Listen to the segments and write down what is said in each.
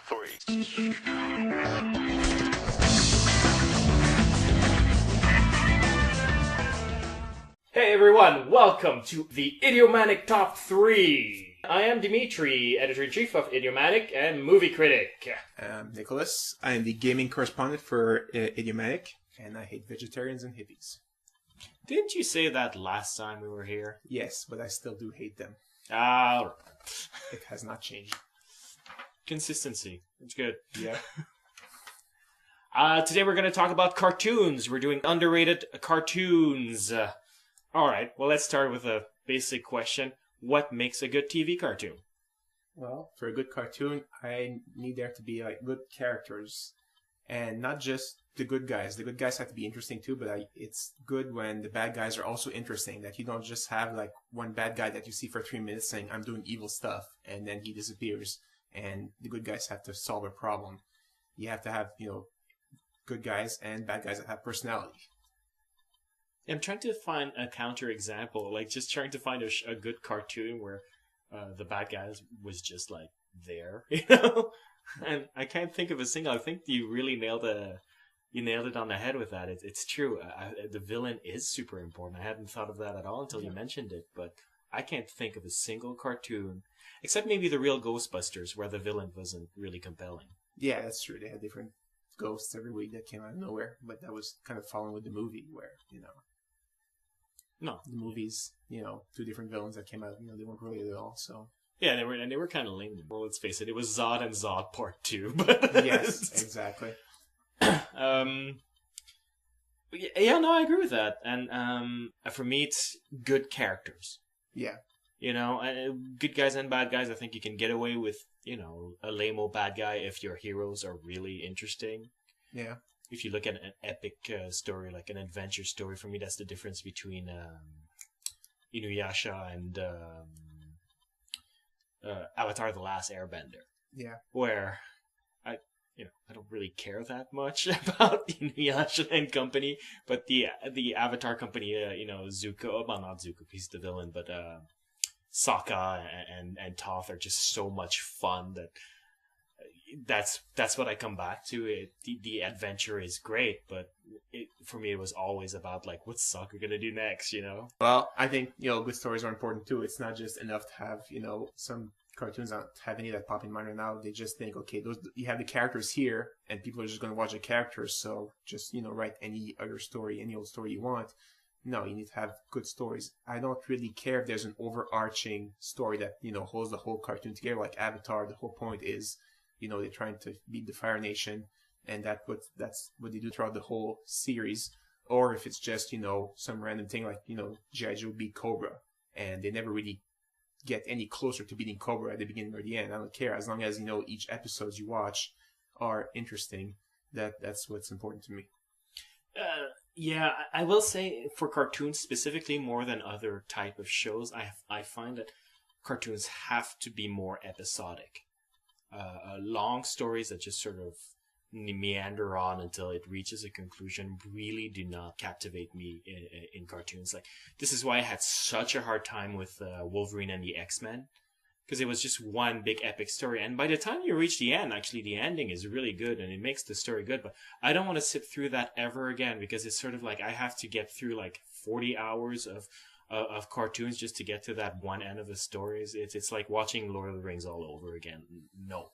3. Hey everyone, welcome to the Idiomatic Top 3. I am Dimitri, Editor-in-Chief of Idiomatic and Movie Critic. I'm Nicholas. I am the gaming correspondent for Idiomatic, and I hate vegetarians and hippies. Didn't you say that last time we were here? Yes, but I still do hate them. Ah, It has not changed. consistency. It's good. Yeah. Today we're going to talk about cartoons. We're doing underrated cartoons. Alright, well let's start with a basic question. What makes a good TV cartoon? Well, for a good cartoon, I need there to be like good characters, and not just the good guys. The good guys have to be interesting too, but it's good when the bad guys are also interesting. That you don't just have like one bad guy that you see for 3 minutes saying, "I'm doing evil stuff," and then he disappears, and the good guys have to solve a problem. You have to have, good guys and bad guys that have personality. I'm trying to find a counter example, like just trying to find a good cartoon where the bad guys was just like there, And I can't think of a single. I think you really nailed it on the head with that. It's true. The villain is super important. I hadn't thought of that at all until you mentioned it, but I can't think of a single cartoon except maybe the real Ghostbusters where the villain wasn't really compelling. Yeah, that's true. They had different ghosts every week that came out of nowhere, but that was kind of following with the movie where, No. the movies, two different villains that came out, they weren't related at all, so. Yeah, they were kind of lame. Well, let's face it, it was Zod and Zod Part 2. But Yes, exactly. Yeah, no, I agree with that. And for me, it's good characters. Yeah. Good guys and bad guys. I think you can get away with, a lame-o bad guy if your heroes are really interesting. Yeah. If you look at an epic story, like an adventure story, for me, that's the difference between Inuyasha and Avatar: The Last Airbender. Yeah. Where I don't really care that much about Inuyasha and company, but the Avatar company, Zuko, well, not Zuko, he's the villain, but Sokka and Toph are just so much fun that's what I come back to. The adventure is great, but for me it was always about like, what's Sokka gonna do next, Well, I think, good stories are important too. It's not just enough to have, some cartoons don't have any that pop in mind right now. They just think, okay, you have the characters here, and people are just going to watch the characters, so just, write any other story, any old story you want. No, you need to have good stories. I don't really care if there's an overarching story that, holds the whole cartoon together, like Avatar. The whole point is, they're trying to beat the Fire Nation, and that's what they do throughout the whole series. Or if it's just, some random thing like, G.I. Joe beat Cobra, and they never really get any closer to beating Cobra at the beginning or the end. I don't care. As long as, each episodes you watch are interesting, that's what's important to me. Yeah, I will say for cartoons specifically, more than other type of shows, I find that cartoons have to be more episodic. Long stories that just sort of meander on until it reaches a conclusion really do not captivate me in cartoons. Like, this is why I had such a hard time with Wolverine and the X-Men, because it was just one big epic story, and by the time you reach the end, actually the ending is really good and it makes the story good, but I don't want to sit through that ever again, because it's sort of like I have to get through like 40 hours of cartoons just to get to that one end of the stories. It's like watching Lord of the Rings all over again. No.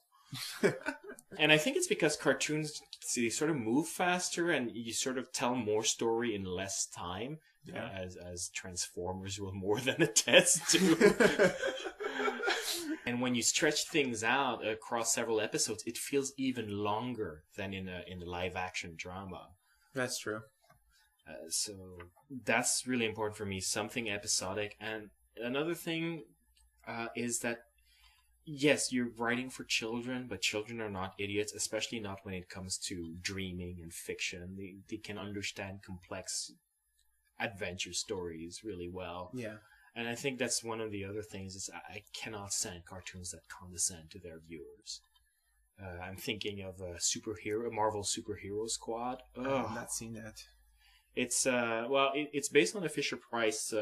And I think it's because cartoons, they sort of move faster and you sort of tell more story in less time, as Transformers will more than attest to. And when you stretch things out across several episodes, it feels even longer than in a live action drama. That's true. So that's really important for me, something episodic. And another thing is that, yes, you're writing for children, but children are not idiots, especially not when it comes to dreaming and fiction. They can understand complex adventure stories really well. Yeah. And I think that's one of the other things is I cannot stand cartoons that condescend to their viewers. I'm thinking of a Marvel Superhero Squad. I've not seen that. It's it's based on a Fisher Price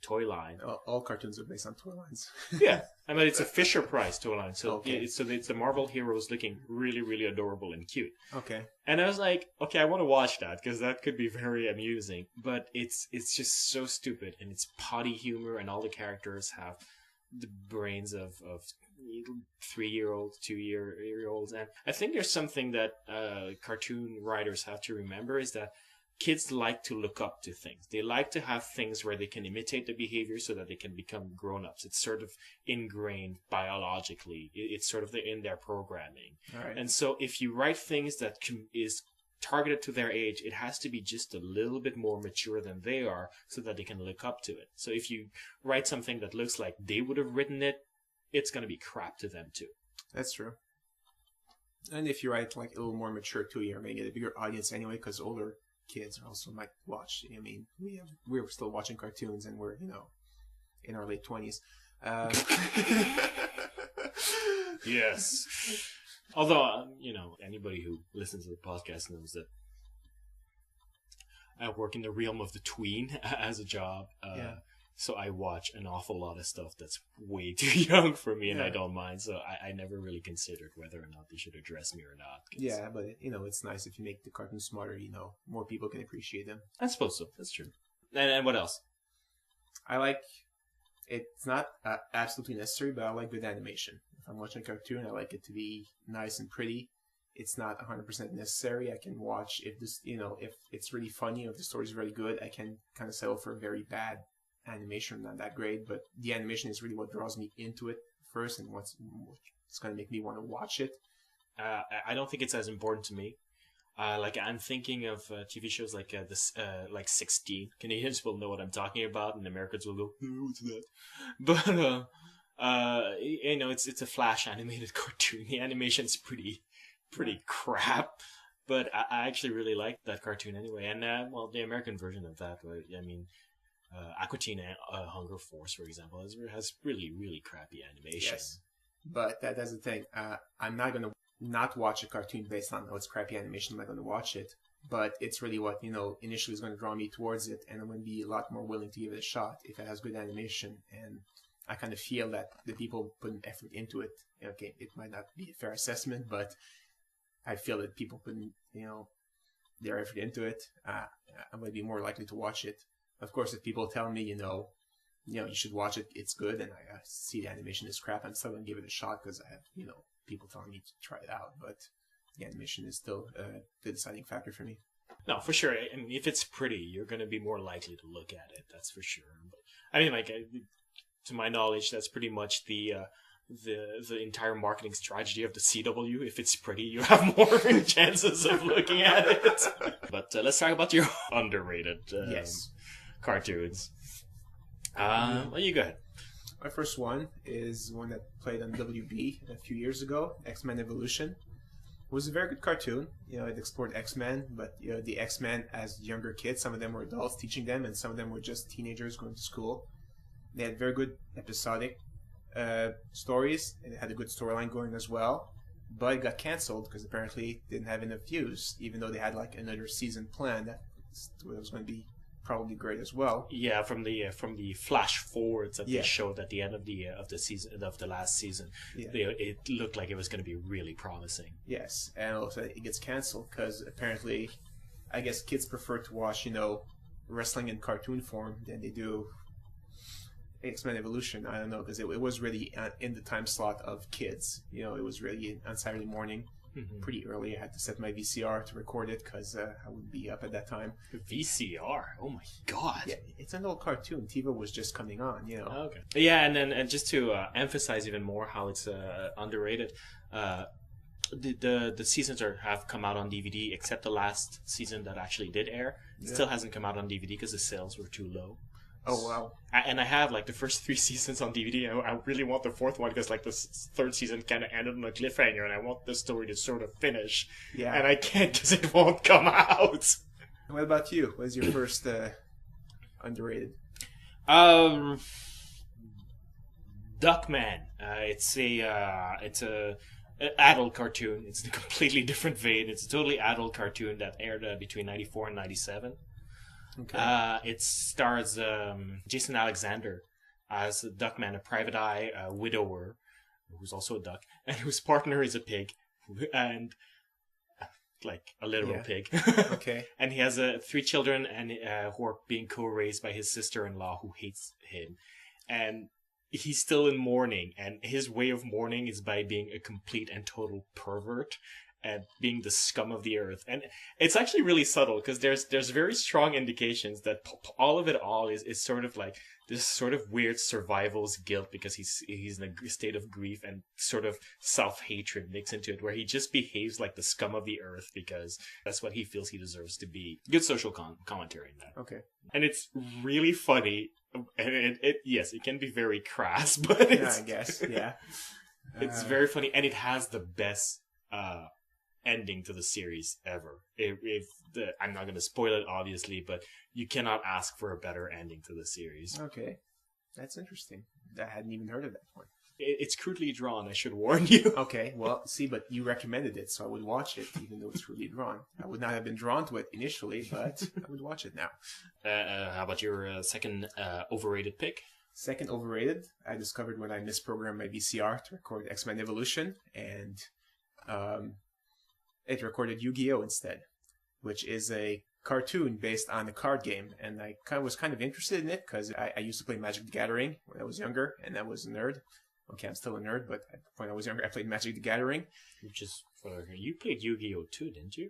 toy line. All cartoons are based on toy lines. Yeah, I mean it's a Fisher Price toy line, so Okay. it's the Marvel heroes looking really really adorable and cute. Okay. And I was like, okay, I want to watch that because that could be very amusing. But it's just so stupid, and it's potty humor, and all the characters have the brains of 3-year-olds, 2-year-olds, and I think there's something that cartoon writers have to remember is that kids like to look up to things. They like to have things where they can imitate the behavior so that they can become grown-ups. It's sort of ingrained biologically. It's sort of in their programming. All right. And so if you write things that is targeted to their age, it has to be just a little bit more mature than they are so that they can look up to it. So if you write something that looks like they would have written it, it's going to be crap to them too. That's true. And if you write like a little more mature too, you're going to get a bigger audience anyway, because older kids also might watch. I mean, we're still watching cartoons, and we're in our late 20s. Yes. Although anybody who listens to the podcast knows that I work in the realm of the tween as a job. So I watch an awful lot of stuff that's way too young for me, and I don't mind. So I never really considered whether or not they should address me or not. Yeah, but it's nice if you make the cartoons smarter. More people can appreciate them. I suppose so. That's true. And what else? I like. It's not absolutely necessary, but I like good animation. If I'm watching a cartoon, I like it to be nice and pretty. It's not 100% necessary. I can watch if it's really funny, or if the story's really good. I can kind of settle for a very bad animation, not that great, but the animation is really what draws me into it first, and what's going to make me want to watch it. I don't think it's as important to me. I'm thinking of TV shows like this, like 16. Canadians will know what I'm talking about, and Americans will go, "Oh, what's that?" But it's a Flash animated cartoon. The animation's pretty crap, but I actually really liked that cartoon anyway. And the American version of that, I mean. Aqua Teen Hunger Force, for example, has really, really crappy animation. Yes, but that's the thing. I'm not going to not watch a cartoon based on its crappy animation. I'm not going to watch it, but it's really what initially is going to draw me towards it, and I'm going to be a lot more willing to give it a shot if it has good animation. And I kind of feel that the people put an effort into it. Okay, it might not be a fair assessment, but I feel that people put their effort into it. I'm going to be more likely to watch it. Of course, if people tell me, you should watch it, it's good, and I see the animation is crap, I'm still going to give it a shot because I have, people telling me to try it out. But the animation is still the deciding factor for me. No, for sure. I mean, if it's pretty, you're going to be more likely to look at it. That's for sure. But, I mean, to my knowledge, that's pretty much the entire marketing strategy of the CW. If it's pretty, you have more chances of looking at it. But let's talk about your underrated cartoons. Well, you go ahead. My first one is one that played on WB a few years ago, X-Men Evolution. It was a very good cartoon. It explored X-Men, but the X-Men as younger kids. Some of them were adults teaching them, and some of them were just teenagers going to school. They had very good episodic stories, and it had a good storyline going as well. But it got canceled because apparently it didn't have enough views, even though they had like another season planned that was going to be probably great as well. Yeah, from the flash forwards that they showed at the end of the season of the last season, it looked like it was going to be really promising. Yes, and also it gets canceled because apparently, I guess kids prefer to watch wrestling in cartoon form than they do X-Men Evolution. I don't know, because it was really in the time slot of kids. It was really on Saturday morning. Mm-hmm. Pretty early. I had to set my VCR to record it because I wouldn't be up at that time. VCR? Oh my god! Yeah, it's an old cartoon. TiVo was just coming on, Okay. Yeah, and just to emphasize even more how it's underrated, the seasons have come out on DVD except the last season that actually did air. It still hasn't come out on DVD because the sales were too low. Oh wow! And I have the first 3 seasons on DVD. I really want the 4th one because the 3rd season kind of ended on a cliffhanger, and I want the story to sort of finish. Yeah. And I can't because it won't come out. What about you? What is your first underrated? Duckman. It's a adult cartoon. It's a completely different vein. It's a totally adult cartoon that aired between 94 and 97. Okay. It stars Jason Alexander as a duckman, a private eye widower, who's also a duck, and whose partner is a pig, and like a literal Yeah. pig. Okay. And he has 3 children, and who are being co-raised by his sister-in-law, who hates him. And he's still in mourning, and his way of mourning is by being a complete and total pervert and being the scum of the earth. And it's actually really subtle because there's very strong indications that all of it is sort of like this sort of weird survival's guilt because he's in a state of grief, and sort of self-hatred mixed into it, where he just behaves like the scum of the earth because that's what he feels he deserves to be. Good social commentary in that. Okay. And it's really funny. And yes, it can be very crass, but Yeah, I guess. Yeah. it's very funny, and it has the best ending to the series ever. I'm not going to spoil it, obviously, but you cannot ask for a better ending to the series. Okay. That's interesting. I hadn't even heard of that one. It's crudely drawn, I should warn you. Okay, well, see, but you recommended it, so I would watch it, even though it's really drawn. I would not have been drawn to it initially, but I would watch it now. How about your second overrated pick? Second overrated, I discovered when I misprogrammed my VCR to record X-Men Evolution, and it recorded Yu-Gi-Oh! Instead, which is a cartoon based on a card game, and I was kind of interested in it because I used to play Magic the Gathering when I was younger, and I was a nerd. Okay, I'm still a nerd, but when I was younger, I played Magic the Gathering. You played Yu-Gi-Oh! Too, didn't you?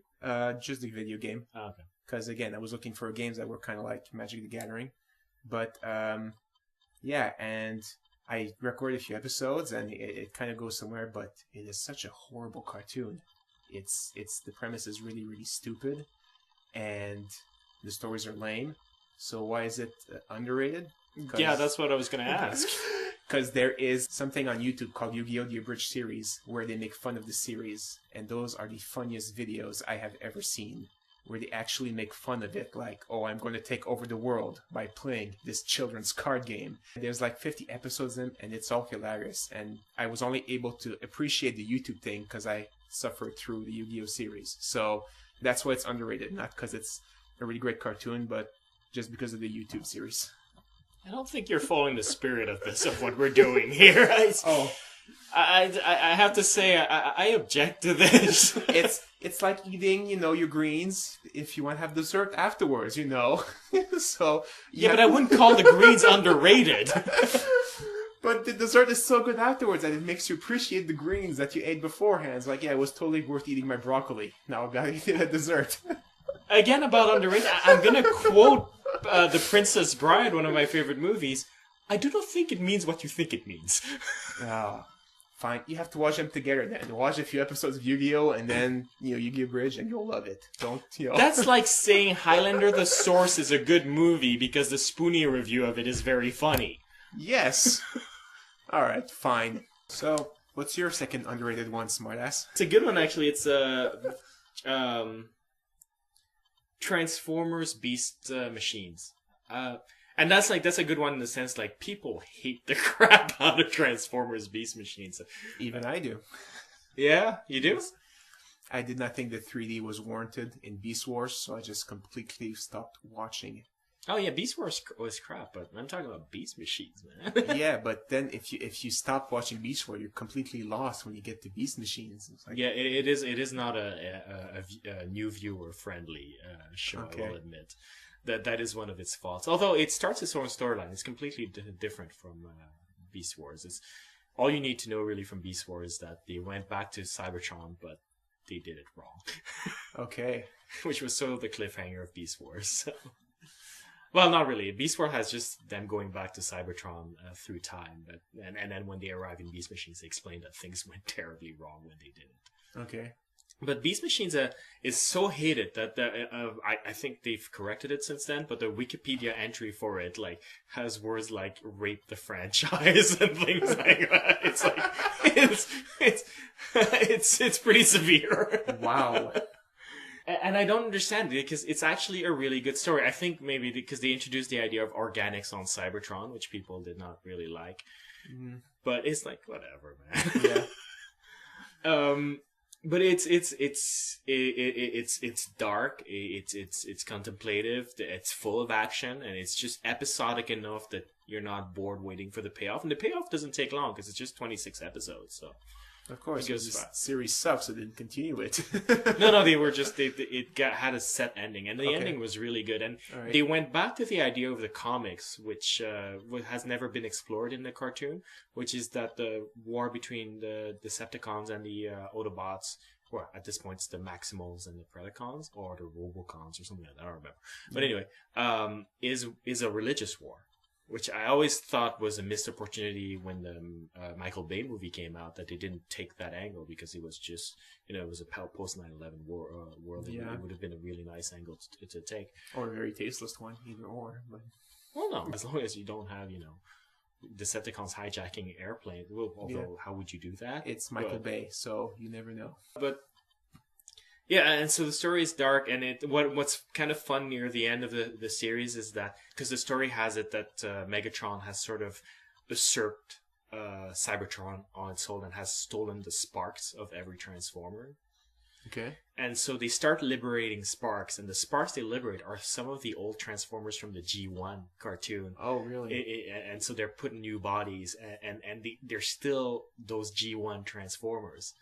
Just the video game. Oh, okay. Because, again, I was looking for games that were kind of like Magic the Gathering. But, yeah, and I recorded a few episodes, and it kind of goes somewhere, but it is such a horrible cartoon. The premise is really, really stupid, and the stories are lame. So why is it underrated? Yeah, that's what I was going to ask. Because there is something on YouTube called Yu-Gi-Oh! The Abridged Series, where they make fun of the series, and those are the funniest videos I have ever seen, where they actually make fun of it, like, oh, I'm going to take over the world by playing this children's card game. There's like 50 episodes in, and it's all hilarious, and I was only able to appreciate the YouTube thing because I suffered through the Yu-Gi-Oh! Series. So that's why it's underrated, not because it's a really great cartoon, but just because of the YouTube series. I don't think you're following the spirit of this, of what we're doing here. I have to say, I object to this. It's like eating, your greens if you want to have dessert afterwards, So but I wouldn't call the greens underrated. But the dessert is so good afterwards that it makes you appreciate the greens that you ate beforehand. It's like, yeah, it was totally worth eating my broccoli. Now I've got to eat it at dessert. Again, about underrated, I'm going to quote The Princess Bride, one of my favorite movies. I do not think it means what you think it means. Fine. You have to watch them together then. Watch a few episodes of Yu-Gi-Oh! And then, Yu-Gi-Oh! Bridge, and you'll love it. That's like saying Highlander the Source is a good movie because the Spoonie review of it is very funny. Yes. All right, fine. So, what's your second underrated one, smartass? It's a good one, actually. It's Transformers Beast Machines. And that's a good one in the sense, like, people hate the crap out of Transformers Beast Machines. Even I do. Yeah, you do? Yes. I did not think that 3D was warranted in Beast Wars, so I just completely stopped watching it. Oh yeah, Beast Wars was crap, but I'm talking about Beast Machines, man. Yeah, but then if you stop watching Beast Wars, you're completely lost when you get to Beast Machines. It's like, yeah, it is not a new viewer friendly show. Okay. I will admit that is one of its faults. Although it starts its own storyline, it's completely different from Beast Wars. It's all you need to know really from Beast Wars is that they went back to Cybertron, but they did it wrong. Okay. Which was sort of the cliffhanger of Beast Wars. So. Well, not really. Beast Wars has just them going back to Cybertron through time, and then when they arrive in Beast Machines, they explain that things went terribly wrong when they did it. Okay. But Beast Machines is so hated that I think they've corrected it since then. But the Wikipedia entry for it has words like "rape the franchise" and things like that. It's like it's pretty severe. Wow. And I don't understand it because it's actually a really good story. I think maybe because they introduced the idea of organics on Cybertron, which people did not really like. Mm-hmm. But it's like, whatever, man. Yeah. But it's dark. It's contemplative. It's full of action, and it's just episodic enough that you're not bored waiting for the payoff. And the payoff doesn't take long because it's just 26 episodes. So Of course, It goes this fast. series sucks, so they didn't continue it. no, they were just had a set ending, and the Okay. ending was really good. And All right. they went back to the idea of the comics, which has never been explored in the cartoon, which is that the war between the Decepticons and the Autobots, or at this point it's the Maximals and the Predacons, or the Robocons or something like that. I don't remember. But anyway, is a religious war, which I always thought was a missed opportunity when the Michael Bay movie came out, that they didn't take that angle, because it was just, it was a post 9/11 world. Yeah. It would have been a really nice angle to take. Or a very tasteless one, either or. But Well, no, as long as you don't have, Decepticons hijacking airplanes. Well, although, how would you do that? it's Michael But- Bay, so you never know. But yeah, and so the story is dark, and what's kind of fun near the end of the series is that, because the story has it that Megatron has sort of usurped Cybertron on its soul and has stolen the sparks of every Transformer. Okay. And so they start liberating sparks, and the sparks they liberate are some of the old Transformers from the G1 cartoon. Oh, really? And so they're putting new bodies, and they're still those G1 Transformers.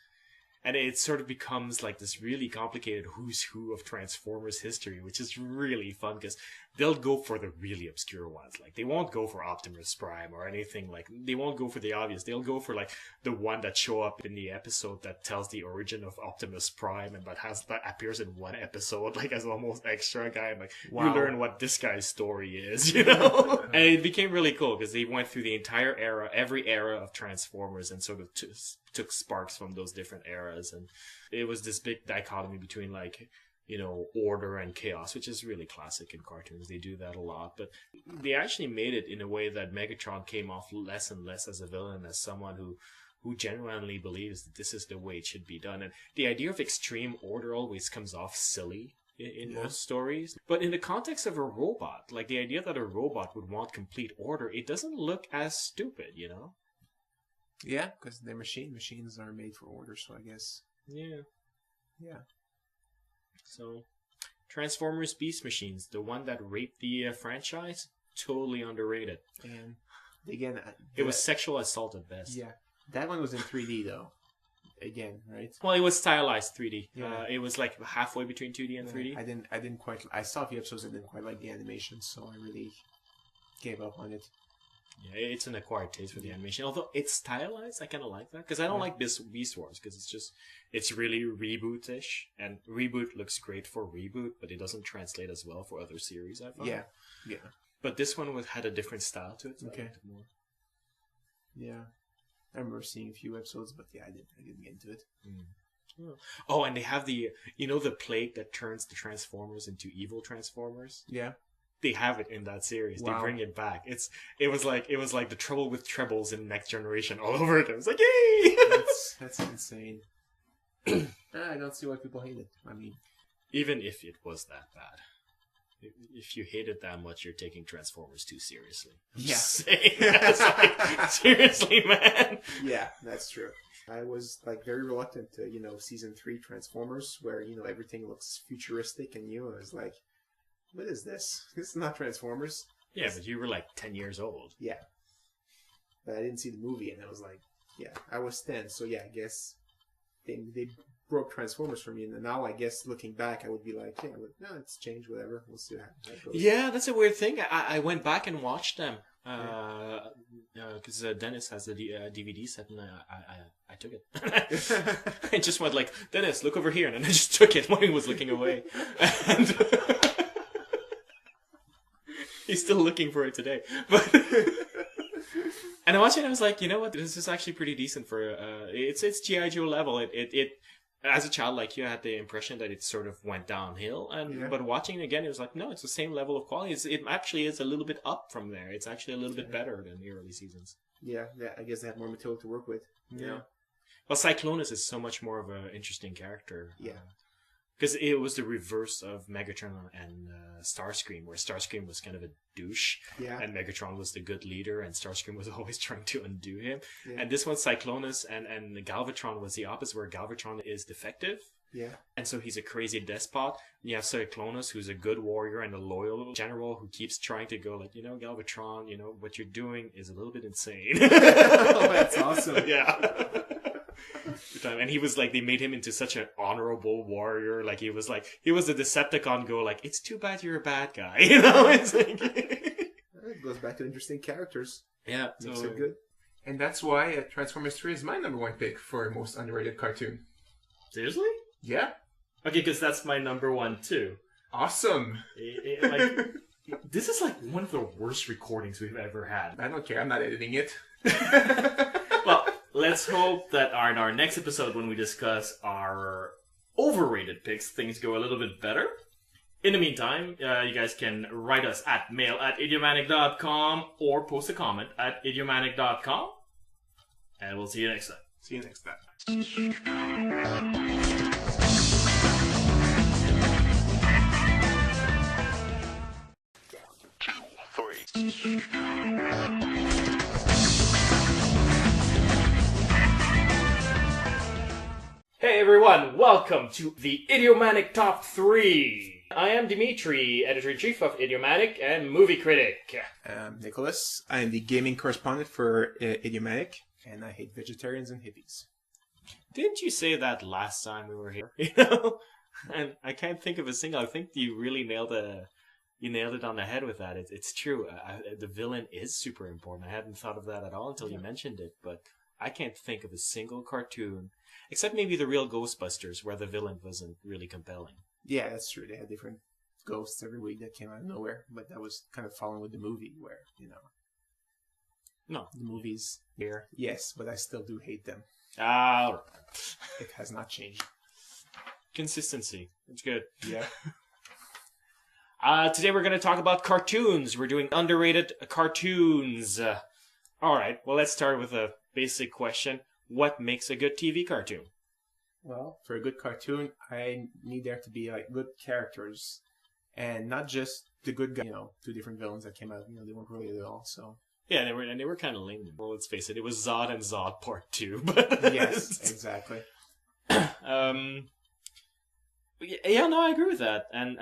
And it sort of becomes like this really complicated who's who of Transformers history, which is really fun, because they'll go for the really obscure ones. Like, they won't go for Optimus Prime or anything. Like, they won't go for the obvious. They'll go for, like, the one that show up in the episode that tells the origin of Optimus Prime, and that appears in one episode, like, as almost extra guy. And, like, Wow. you learn what this guy's story is, And it became really cool, because they went through the entire era, every era of Transformers, and sort of took sparks from those different eras. And it was this big dichotomy between, like, order and chaos, which is really classic in cartoons. They do that a lot, but they actually made it in a way that Megatron came off less and less as a villain, as someone who genuinely believes that this is the way it should be done. And the idea of extreme order always comes off silly in most stories. But in the context of a robot, like, the idea that a robot would want complete order, it doesn't look as stupid, Yeah, because they're machines are made for order, so I guess. Yeah. Yeah. So, Transformers Beast Machines, the one that raped the franchise, totally underrated. And again, It was sexual assault at best. Yeah, that one was in 3D though. Again, right? Well, it was stylized 3D. Yeah. It was like halfway between 2D and 3D. I didn't quite. I saw a few episodes. I didn't quite like the animation, so I really gave up on it. Yeah, it's an acquired taste for the animation. Although it's stylized, I kind of like that, because I don't like Beast Wars, because it's really reboot-ish, and reboot looks great for reboot, but it doesn't translate as well for other series, I find. Yeah. But this one had a different style to it. So Okay. I liked it more. Yeah. I remember seeing a few episodes, but yeah, I didn't get into it. Oh, and they have the plate that turns the Transformers into evil Transformers. Yeah. They have it in that series. Wow. They bring it back. It was like the trouble with trebles in Next Generation all over it. It was like, yay! That's insane. I don't see why people hate it. I mean, Even if it was that bad, if you hate it that much, you're taking Transformers too seriously. I'm Yeah. just saying. It's like, seriously, man. yeah, that's true. I was like very reluctant to, season 3 Transformers, where, everything looks futuristic and new. I was like, what is this? This is not Transformers. Yeah, but you were like 10 years old. Yeah. But I didn't see the movie, and I was like, yeah, I was 10, so yeah, I guess they broke Transformers for me, and now I guess looking back, I would be like, yeah, no, it's changed, whatever. We'll see how that goes. Yeah, that's a weird thing. I went back and watched them because Dennis has the DVD set, and I took it. I just went like, Dennis, look over here, and then I just took it while he was looking away. And he's still looking for it today. But and I watched it, and I was like, you know what? This is actually pretty decent for it's G.I. Joe level. It as a child, like, you had the impression that it sort of went downhill, but watching it again, it was like, no, it's the same level of quality. It actually is a little bit up from there. It's actually a little bit better than the early seasons. Yeah, I guess they have more material to work with. Yeah. Well, Cyclonus is so much more of an interesting character. Yeah. Because it was the reverse of Megatron and Starscream, where Starscream was kind of a douche, and Megatron was the good leader, and Starscream was always trying to undo him. Yeah. And this one, Cyclonus and Galvatron was the opposite, where Galvatron is defective. Yeah. And so he's a crazy despot. You have Cyclonus, who's a good warrior and a loyal general who keeps trying to go like, Galvatron, what you're doing is a little bit insane. Oh, that's awesome. Yeah. And he was like, they made him into such an honorable warrior. Like he was a Decepticon go like, it's too bad you're a bad guy. It's like it goes back to interesting characters. Yeah, makes it good. And that's why Transformers 3 is my number one pick for most underrated cartoon. Seriously? Yeah. Okay, because that's my number one too. Awesome. This is like one of the worst recordings we've ever had. I don't care. I'm not editing it. Well, let's hope that in our next episode, when we discuss our overrated picks, things go a little bit better. In the meantime, you guys can write us at mail@idiomatic.com or post a comment at idiomatic.com. And we'll see you next time. See you next time. Hey everyone, welcome to the Idiomatic Top 3. I am Dimitri, Editor-in-Chief of Idiomatic and Movie Critic. I'm Nicholas. I am the gaming correspondent for Idiomatic, and I hate vegetarians and hippies. Didn't you say that last time we were here? And I can't think of a single. I think you really nailed it on the head with that. It's true. The villain is super important. I hadn't thought of that at all until you mentioned it, but I can't think of a single cartoon, except maybe the real Ghostbusters, where the villain wasn't really compelling. Yeah, that's true. They had different ghosts every week that came out of nowhere, but that was kind of following with the movie, where, No. The movies here. Yes, but I still do hate them. It has not changed. Consistency. It's good. Yeah. Today we're going to talk about cartoons. We're doing underrated cartoons. Alright, well let's start with a basic question. What makes a good TV cartoon? Well, for a good cartoon, I need there to be good characters. And not just the good guy, two different villains that came out, they weren't related at all, so... Yeah, they were kind of lame. Well, let's face it was Zod and Zod Part 2. But yes, exactly. Yeah, no, I agree with that. And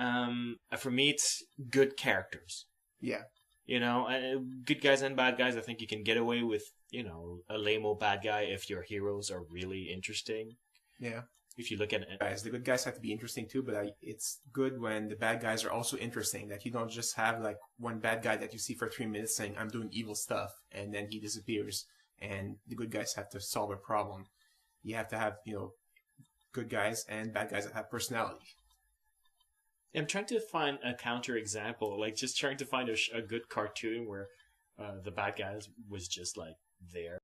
for me, it's good characters. Yeah. Good guys and bad guys. I think you can get away with, a lame-o bad guy if your heroes are really interesting. Yeah. If you look at it. Guys, the good guys have to be interesting too, but it's good when the bad guys are also interesting. That you don't just have one bad guy that you see for 3 minutes saying, I'm doing evil stuff, and then he disappears. And the good guys have to solve a problem. You have to have, good guys and bad guys that have personality. I'm trying to find a counter example, just trying to find a good cartoon where the bad guys was just there.